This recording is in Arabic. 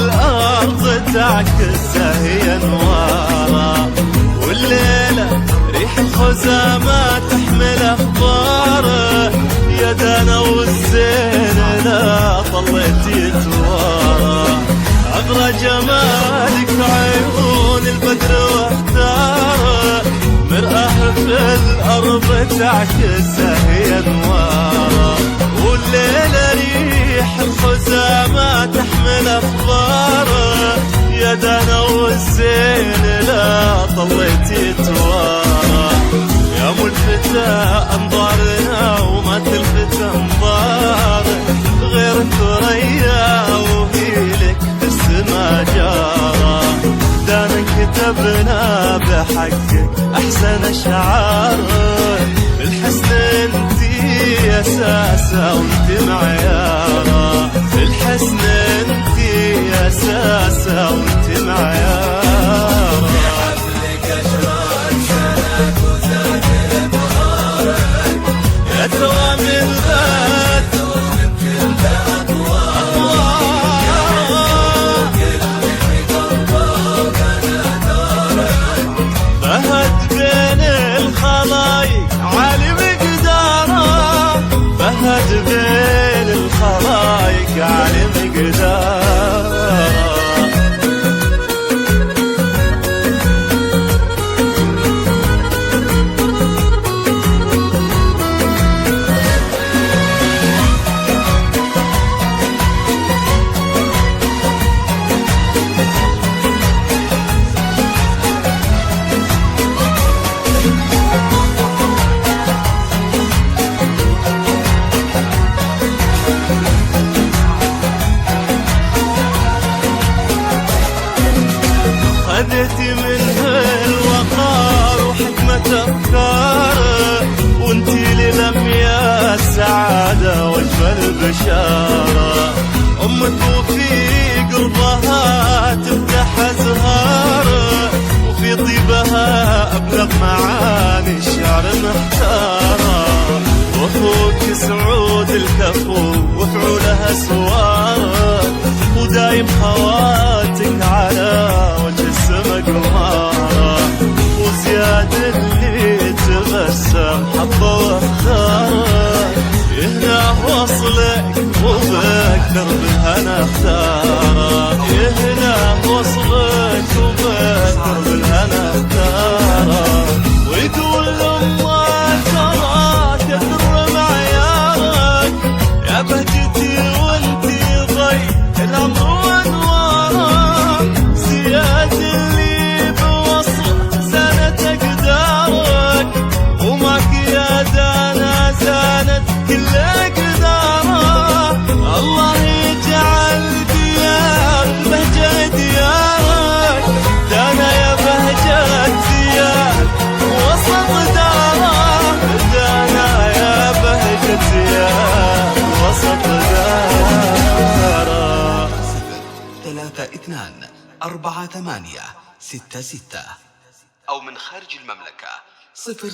الأرض تعكسه هي نواره، والليلة ريح الخزامة تحمل أخباره، يا دانا والزين لا طليت يتوارى، عبر جمالك عيون البدر واختاره، مرآة في الأرض تعكسه هي نواره، والليلة ريح الخزامة تحمل أخباره، يا دانا والزين لا طليت يتوارى، يا ملفتة أنظارنا وما تلفت أنظاره، غير ثريا وهي لك في السما جارة، دانا كتبنا بحقك أحسن أشعاره، الحسن انتي أساسه وانتي معياره، الحسن انتي أساسه وانتي معياره، حفلك أشرار سنة وزاد بهارك، يا توام البات ومن كل أطوار، كل في قلبك أنا دارك، فهد بين الخلايق عالي مقداره، فهد بين الخلايق عالي مقداره. خذيتي منه الوقار وحكمة أفكاره، وانتي للأمياء السعادة واجمل بشارة، أمك وفي قربها تفتح أزهاره، وفي طيبها أبلغ معاني الشعر محتاره، وأخوك سعود الكفو وفعولها سواره، ودايم خواتك على وجه السما قمارة، وزياد اللي تبسم حبه واختاره، يهنا وصلك وبأكثر بالهنا اختاره، يهنا وصلك وبأكثر بالهنا اختاره، ويقول لما ترى كثر معيارك، يا بهجتي وانتي ضي الأمر وانواره، زياد اللي بوصل سنة أقدارك، وماك يا دانا زانت كل أقداره، الله يجعل ديار بهجة ديارك، دانا يا بهجة ديار وسط داره، دانا يا بهجة ديار وسط داره. 3-2-4-8-6-6 أو من خارج المملكة 0